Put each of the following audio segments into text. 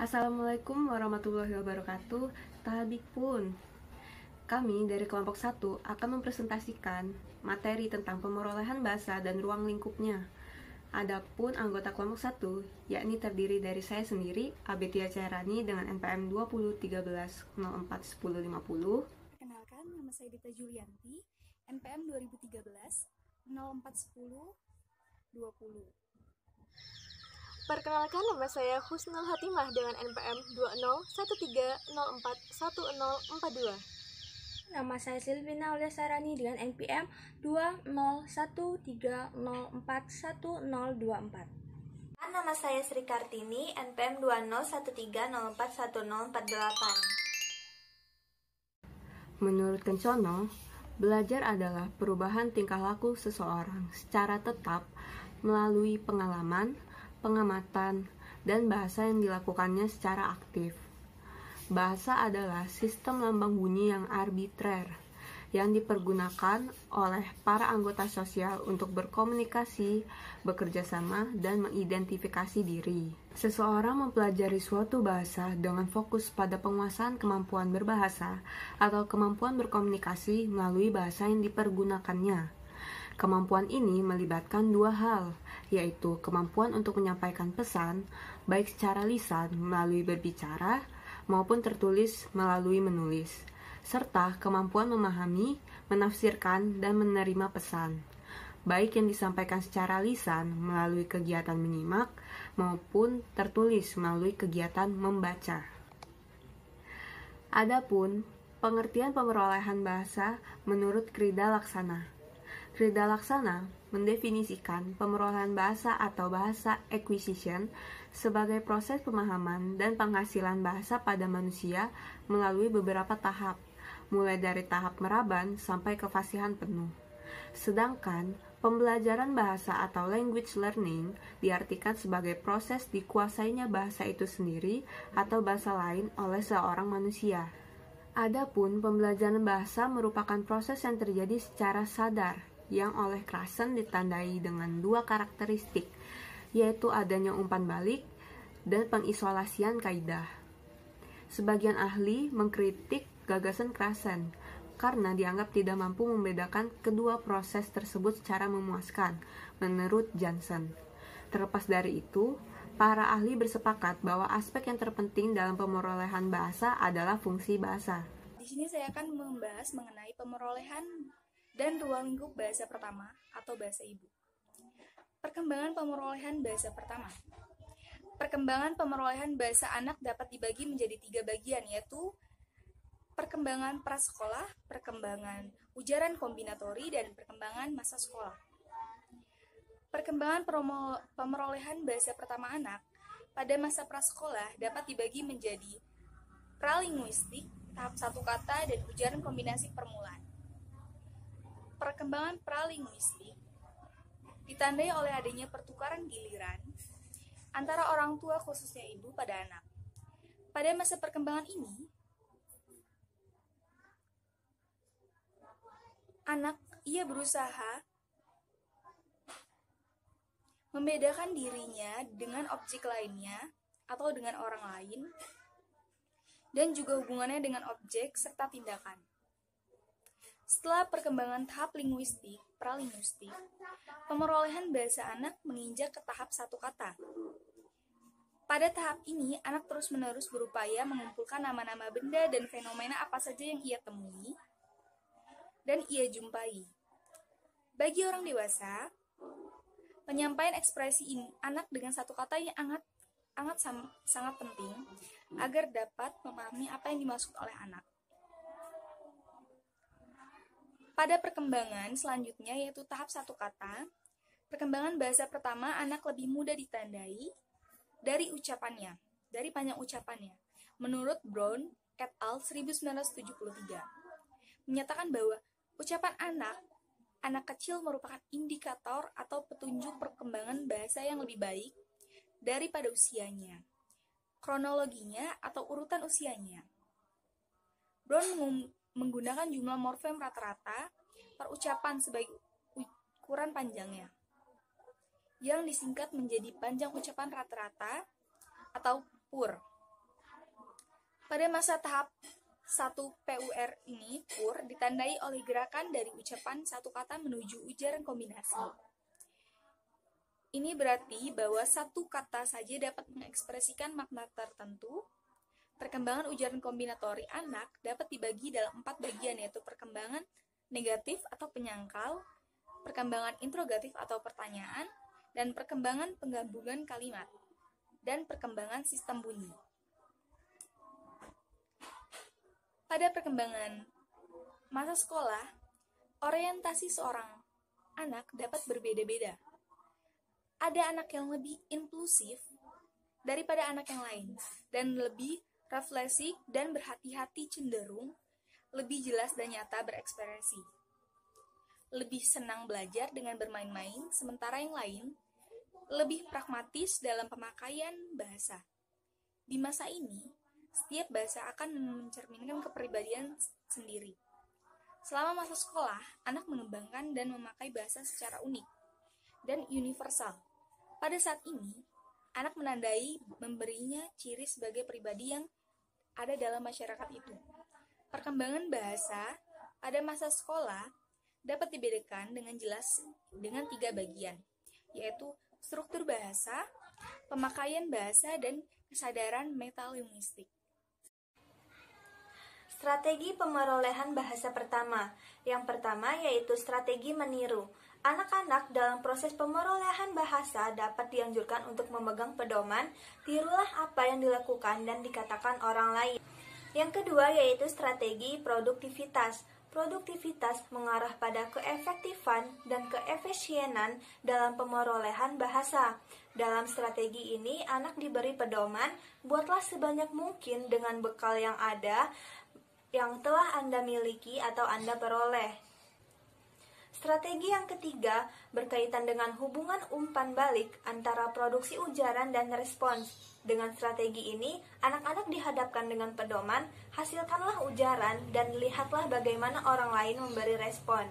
Assalamualaikum warahmatullahi wabarakatuh. Tabik pun. Kami dari kelompok 1 akan mempresentasikan materi tentang pemerolehan bahasa dan ruang lingkupnya. Adapun anggota kelompok 1, yakni terdiri dari saya sendiri, Abetia Cairani dengan NPM 2013041050. Perkenalkan, nama saya Dita Julianti, NPM 2013 0410 20. Perkenalkan, nama saya Husnul Hatimah dengan NPM 2013041042. Nama saya Silvina Ulyasarani dengan NPM 2013041024. Nama saya Sri Kartini, NPM 2013041048. Menurut Kencono, belajar adalah perubahan tingkah laku seseorang secara tetap melalui pengalaman, pengamatan, dan bahasa yang dilakukannya secara aktif. Bahasa adalah sistem lambang bunyi yang arbitrer, yang dipergunakan oleh para anggota sosial untuk berkomunikasi, bekerja sama, dan mengidentifikasi diri. Seseorang mempelajari suatu bahasa dengan fokus pada penguasaan kemampuan berbahasa atau kemampuan berkomunikasi melalui bahasa yang dipergunakannya. Kemampuan ini melibatkan dua hal, yaitu kemampuan untuk menyampaikan pesan, baik secara lisan melalui berbicara, maupun tertulis melalui menulis, serta kemampuan memahami, menafsirkan, dan menerima pesan, baik yang disampaikan secara lisan melalui kegiatan menyimak, maupun tertulis melalui kegiatan membaca. Adapun pengertian pemerolehan bahasa menurut Krida Laksana. Krida Laksana mendefinisikan pemerolehan bahasa atau bahasa acquisition sebagai proses pemahaman dan penghasilan bahasa pada manusia melalui beberapa tahap, mulai dari tahap meraban sampai kefasihan penuh. Sedangkan pembelajaran bahasa atau language learning diartikan sebagai proses dikuasainya bahasa itu sendiri atau bahasa lain oleh seorang manusia. Adapun pembelajaran bahasa merupakan proses yang terjadi secara sadar, yang oleh Krashen ditandai dengan dua karakteristik, yaitu adanya umpan balik dan pengisolasian kaidah. Sebagian ahli mengkritik gagasan Krashen karena dianggap tidak mampu membedakan kedua proses tersebut secara memuaskan, menurut Johnson. Terlepas dari itu, para ahli bersepakat bahwa aspek yang terpenting dalam pemerolehan bahasa adalah fungsi bahasa. Di sini saya akan membahas mengenai pemerolehan dan ruang lingkup bahasa pertama atau bahasa ibu. Perkembangan pemerolehan bahasa pertama. Perkembangan pemerolehan bahasa anak dapat dibagi menjadi 3 bagian, yaitu perkembangan prasekolah, perkembangan ujaran kombinatori, dan perkembangan masa sekolah. Perkembangan pemerolehan bahasa pertama anak pada masa prasekolah dapat dibagi menjadi pralinguistik, tahap 1 kata, dan ujaran kombinasi permulaan. Perkembangan pralinguistik ditandai oleh adanya pertukaran giliran antara orang tua khususnya ibu pada anak. Pada masa perkembangan ini, anak ia berusaha membedakan dirinya dengan objek lainnya atau dengan orang lain, dan juga hubungannya dengan objek serta tindakan. Setelah perkembangan tahap linguistik, pralinguistik, pemerolehan bahasa anak menginjak ke tahap 1 kata. Pada tahap ini, anak terus-menerus berupaya mengumpulkan nama-nama benda dan fenomena apa saja yang ia temui dan ia jumpai. Bagi orang dewasa, penyampaian ekspresi anak dengan 1 kata yang sangat penting agar dapat memahami apa yang dimaksud oleh anak. Pada perkembangan selanjutnya, yaitu tahap 1 kata, perkembangan bahasa pertama anak lebih mudah ditandai dari ucapannya, dari panjang ucapannya. Menurut Brown et al. 1973, menyatakan bahwa ucapan anak kecil merupakan indikator atau petunjuk perkembangan bahasa yang lebih baik daripada usianya, kronologinya atau urutan usianya. Brown menggunakan jumlah morfem rata-rata per ucapan sebagai ukuran panjangnya, yang disingkat menjadi panjang ucapan rata-rata atau PUR. Pada masa tahap 1 PUR ini, PUR ditandai oleh gerakan dari ucapan satu kata menuju ujaran kombinasi. Ini berarti bahwa satu kata saja dapat mengekspresikan makna tertentu. Perkembangan ujaran kombinatori anak dapat dibagi dalam 4 bagian, yaitu perkembangan negatif atau penyangkal, perkembangan interrogatif atau pertanyaan, dan perkembangan penggabungan kalimat, dan perkembangan sistem bunyi. Pada perkembangan masa sekolah, orientasi seorang anak dapat berbeda-beda. Ada anak yang lebih inklusif daripada anak yang lain, dan lebih refleksif dan berhati-hati, cenderung lebih jelas dan nyata berekspresi. Lebih senang belajar dengan bermain-main, sementara yang lain lebih pragmatis dalam pemakaian bahasa. Di masa ini, setiap bahasa akan mencerminkan kepribadian sendiri. Selama masa sekolah, anak mengembangkan dan memakai bahasa secara unik dan universal. Pada saat ini, anak menandai memberinya ciri sebagai pribadi yang ada dalam masyarakat itu. Perkembangan bahasa pada masa sekolah dapat dibedakan dengan jelas dengan 3 bagian, yaitu struktur bahasa, pemakaian bahasa, dan kesadaran metalinguistik. Strategi pemerolehan bahasa pertama. Yang pertama yaitu strategi meniru. Anak-anak dalam proses pemerolehan bahasa dapat dianjurkan untuk memegang pedoman, tirulah apa yang dilakukan dan dikatakan orang lain. Yang kedua yaitu strategi produktivitas. Produktivitas mengarah pada keefektifan dan keefisienan dalam pemerolehan bahasa. Dalam strategi ini, anak diberi pedoman, buatlah sebanyak mungkin dengan bekal yang ada, yang telah Anda miliki atau Anda peroleh. Strategi yang ketiga berkaitan dengan hubungan umpan balik antara produksi ujaran dan respons. Dengan strategi ini, anak-anak dihadapkan dengan pedoman, hasilkanlah ujaran dan lihatlah bagaimana orang lain memberi respon.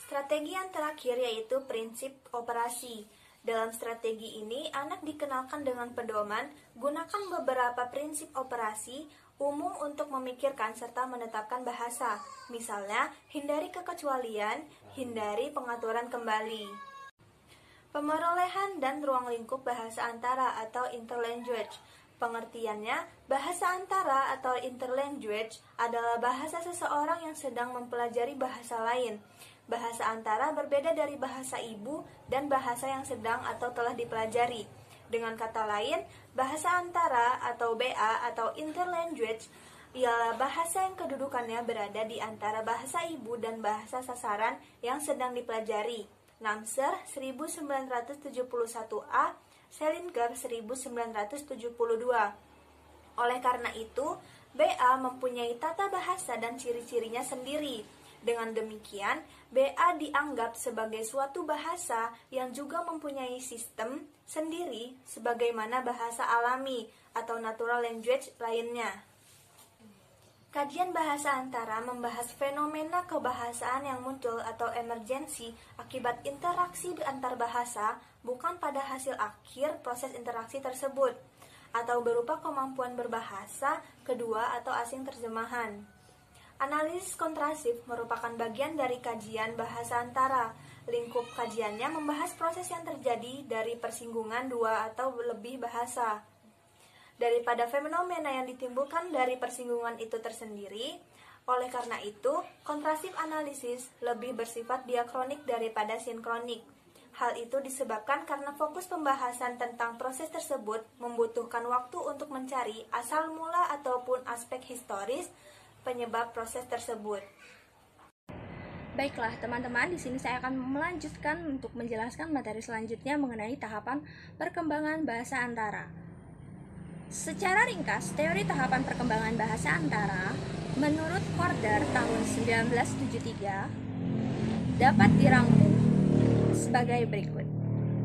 Strategi yang terakhir yaitu prinsip operasi. Dalam strategi ini, anak dikenalkan dengan pedoman, gunakan beberapa prinsip operasi umum untuk memikirkan serta menetapkan bahasa. Misalnya, hindari kekecualian, hindari pengaturan kembali. Pemerolehan dan ruang lingkup bahasa antara atau interlanguage. Pengertiannya, bahasa antara atau interlanguage adalah bahasa seseorang yang sedang mempelajari bahasa lain. Bahasa antara berbeda dari bahasa ibu dan bahasa yang sedang atau telah dipelajari. Dengan kata lain, bahasa antara atau BA atau interlanguage ialah bahasa yang kedudukannya berada di antara bahasa ibu dan bahasa sasaran yang sedang dipelajari. Namser 1971A, Selinger 1972. Oleh karena itu, BA mempunyai tata bahasa dan ciri-cirinya sendiri. Dengan demikian, BA dianggap sebagai suatu bahasa yang juga mempunyai sistem sendiri sebagaimana bahasa alami atau natural language lainnya. Kajian bahasa antara membahas fenomena kebahasaan yang muncul atau emergensi akibat interaksi antar bahasa, bukan pada hasil akhir proses interaksi tersebut, atau berupa kemampuan berbahasa kedua atau asing terjemahan. Analisis kontrasif merupakan bagian dari kajian bahasa antara. Lingkup kajiannya membahas proses yang terjadi dari persinggungan dua atau lebih bahasa. Daripada fenomena yang ditimbulkan dari persinggungan itu tersendiri, oleh karena itu, kontrasif analisis lebih bersifat diakronik daripada sinkronik. Hal itu disebabkan karena fokus pembahasan tentang proses tersebut membutuhkan waktu untuk mencari asal mula ataupun aspek historis penyebab proses tersebut. Baiklah teman-teman, di sini saya akan melanjutkan untuk menjelaskan materi selanjutnya mengenai tahapan perkembangan bahasa antara. Secara ringkas, teori tahapan perkembangan bahasa antara menurut Corder tahun 1973 dapat dirangkum sebagai berikut.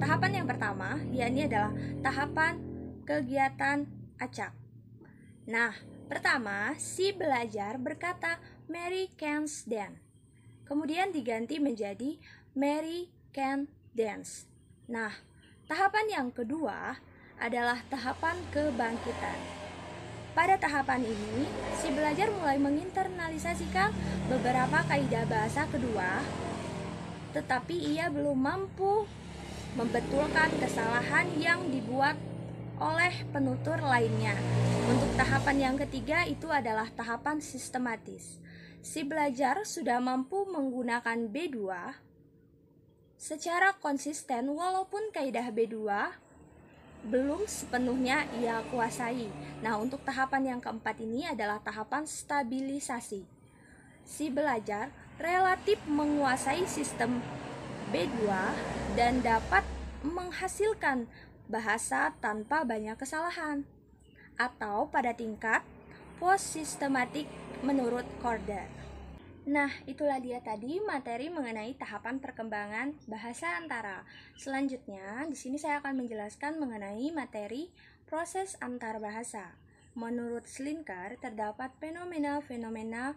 Tahapan yang pertama, yakni adalah tahapan kegiatan acak. Nah, pertama, si belajar berkata Mary can dance. Kemudian diganti menjadi Mary can dance. Nah, tahapan yang kedua adalah tahapan kebangkitan. Pada tahapan ini, si belajar mulai menginternalisasikan beberapa kaidah bahasa kedua, tetapi ia belum mampu membetulkan kesalahan yang dibuat oleh penutur lainnya. Untuk tahapan yang ketiga itu adalah tahapan sistematis. Si belajar sudah mampu menggunakan B2 secara konsisten walaupun kaidah B2 belum sepenuhnya ia kuasai. Nah, untuk tahapan yang keempat ini adalah tahapan stabilisasi. Si belajar relatif menguasai sistem B2 dan dapat menghasilkan bahasa tanpa banyak kesalahan, atau pada tingkat post-sistematik menurut Corder. Nah, itulah dia tadi materi mengenai tahapan perkembangan bahasa antara. Selanjutnya, di sini saya akan menjelaskan mengenai materi proses antar bahasa. Menurut Schlinker, terdapat fenomena-fenomena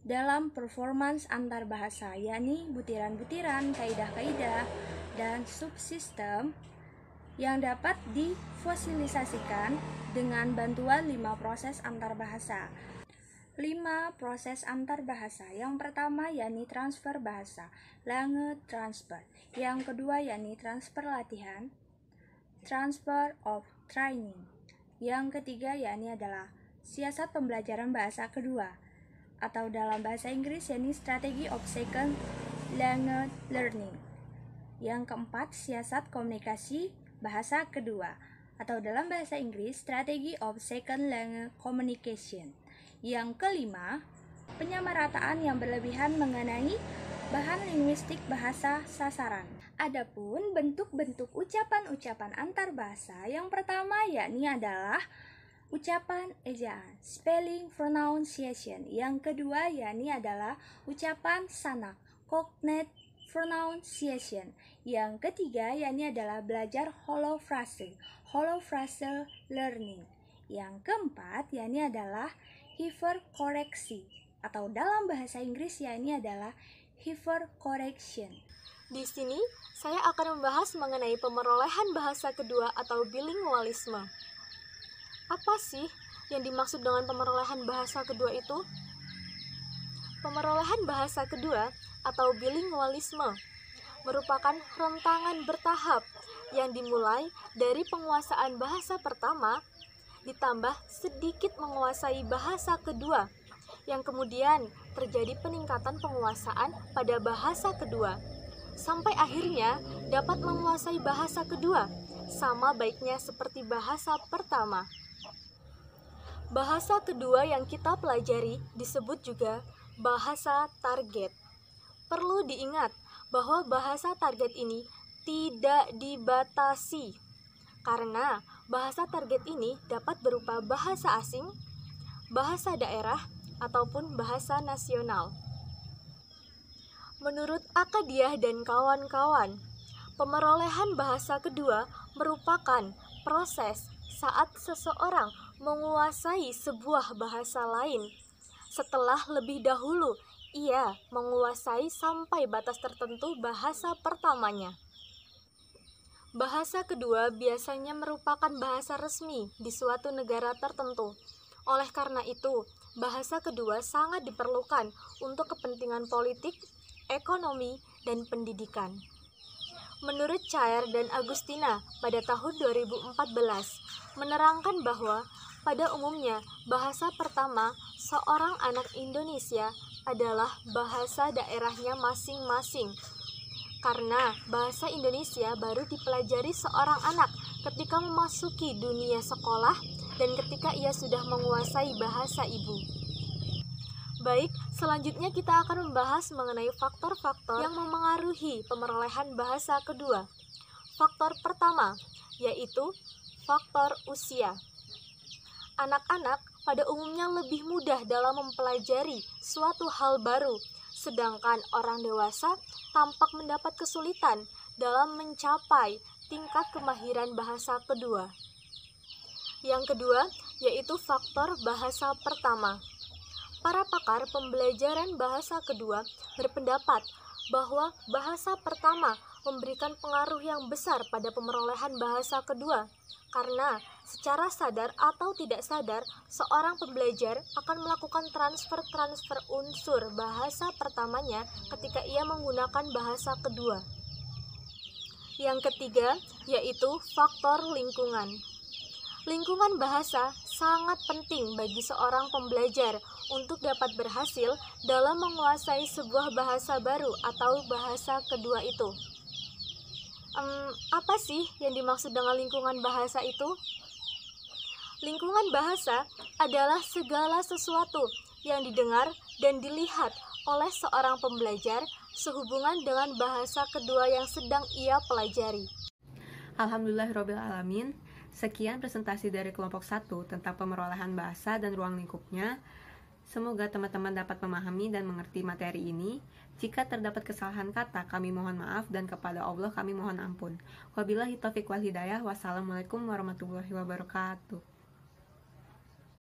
dalam performance antar bahasa, yakni butiran-butiran, kaidah-kaidah, dan subsistem yang dapat difosilisasikan dengan bantuan 5 proses antar bahasa. 5 proses antar bahasa. Yang pertama yakni transfer bahasa, language transfer. Yang kedua yakni transfer latihan, transfer of training. Yang ketiga yakni adalah siasat pembelajaran bahasa kedua, atau dalam bahasa Inggris yakni strategy of second language learning. Yang keempat, siasat komunikasi bahasa kedua, atau dalam bahasa Inggris strategy of second language communication. Yang kelima, penyamarataan yang berlebihan mengenai bahan linguistik bahasa sasaran. Adapun bentuk-bentuk ucapan-ucapan antar bahasa, yang pertama yakni adalah ucapan ejaan, spelling pronunciation. Yang kedua yakni adalah ucapan sanak, cognate pronunciation. Yang ketiga yakni adalah belajar holofrase, holophrasal learning. Yang keempat yakni adalah hyperkoreksi, atau dalam bahasa Inggris yakni adalah hypercorrection. Di sini, saya akan membahas mengenai pemerolehan bahasa kedua atau bilingualisme. Apa sih yang dimaksud dengan pemerolehan bahasa kedua itu? Pemerolehan bahasa kedua atau bilingualisme merupakan rentangan bertahap yang dimulai dari penguasaan bahasa pertama ditambah sedikit menguasai bahasa kedua, yang kemudian terjadi peningkatan penguasaan pada bahasa kedua, sampai akhirnya dapat menguasai bahasa kedua, sama baiknya seperti bahasa pertama. Bahasa kedua yang kita pelajari disebut juga bahasa target. Perlu diingat bahwa bahasa target ini tidak dibatasi, karena bahasa target ini dapat berupa bahasa asing, bahasa daerah, ataupun bahasa nasional. Menurut Akadiah dan kawan-kawan, pemerolehan bahasa kedua merupakan proses saat seseorang menguasai sebuah bahasa lain setelah lebih dahulu ia menguasai sampai batas tertentu bahasa pertamanya. Bahasa kedua biasanya merupakan bahasa resmi di suatu negara tertentu. Oleh karena itu, bahasa kedua sangat diperlukan untuk kepentingan politik, ekonomi, dan pendidikan. Menurut Chair dan Agustina pada tahun 2014, menerangkan bahwa pada umumnya bahasa pertama seorang anak Indonesia adalah bahasa daerahnya masing-masing. Karena bahasa Indonesia baru dipelajari seorang anak ketika memasuki dunia sekolah dan ketika ia sudah menguasai bahasa ibu. Baik, selanjutnya kita akan membahas mengenai faktor-faktor yang memengaruhi pemerolehan bahasa kedua. Faktor pertama, yaitu faktor usia. Anak-anak pada umumnya lebih mudah dalam mempelajari suatu hal baru, sedangkan orang dewasa tampak mendapat kesulitan dalam mencapai tingkat kemahiran bahasa kedua. Yang kedua, yaitu faktor bahasa pertama. Para pakar pembelajaran bahasa kedua berpendapat bahwa bahasa pertama memberikan pengaruh yang besar pada pemerolehan bahasa kedua, karena secara sadar atau tidak sadar, seorang pembelajar akan melakukan transfer unsur bahasa pertamanya ketika ia menggunakan bahasa kedua. Yang ketiga, yaitu faktor lingkungan. Lingkungan bahasa sangat penting bagi seorang pembelajar untuk dapat berhasil dalam menguasai sebuah bahasa baru atau bahasa kedua itu. Apa sih yang dimaksud dengan lingkungan bahasa itu? Lingkungan bahasa adalah segala sesuatu yang didengar dan dilihat oleh seorang pembelajar sehubungan dengan bahasa kedua yang sedang ia pelajari. Alhamdulillahirrabbilalamin. Sekian presentasi dari kelompok 1 tentang pemerolehan bahasa dan ruang lingkupnya. Semoga teman-teman dapat memahami dan mengerti materi ini. Jika terdapat kesalahan kata, kami mohon maaf dan kepada Allah kami mohon ampun. Wabillahi taufiq wal hidayah. Wassalamualaikum warahmatullahi wabarakatuh.